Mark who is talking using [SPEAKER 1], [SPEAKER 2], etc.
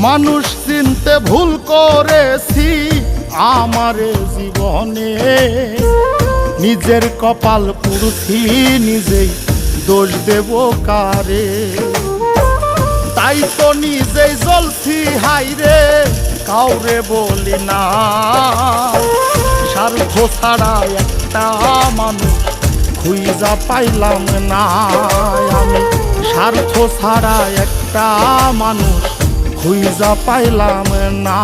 [SPEAKER 1] মানুষ চিনতে ভুল করেছি আমারে জীবনে, নিজের কপাল পুড়ছি নিজেই দোষ দেব কারে। তাই তো নিজেই জ্বলছি হাইরে কাউরে বলি না, স্বার্থ ছাড়া একটা মানুষ খুঁজা পাইলাম না। আমি স্বার্থ ছাড়া একটা মানুষ খুঁজা পাইলাম না।